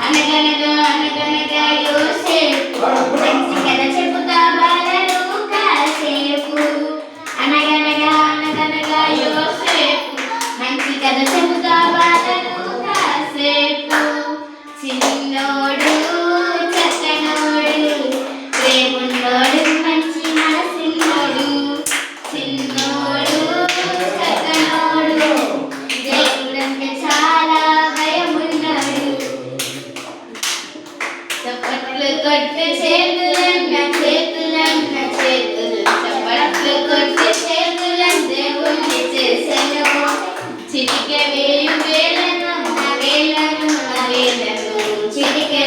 అనగనగా అనగనగా యోసేపు మంచి కథ చెబుతా బాలను కాసేపు. అనగనగా అనగనగా యోసేపు మంచి కథ చెబుతా బాలను కాసేపు. చిన్నోడు చక్కనోడు ప్రేమున్నోడు మంచి మనసున్నోడు. చిన్నోడు చక్కనోడు దేవుడంటే చాలా భయమున్నాడు. చప్పట్లు కొట్టే చేతులన్న చేతులన్న చేతులు చప్పట్లు కొట్టే చేతులను దేవుణ్ణి చేసెను. చిటికె వేయు వేలను వేలను వేలను చిటికె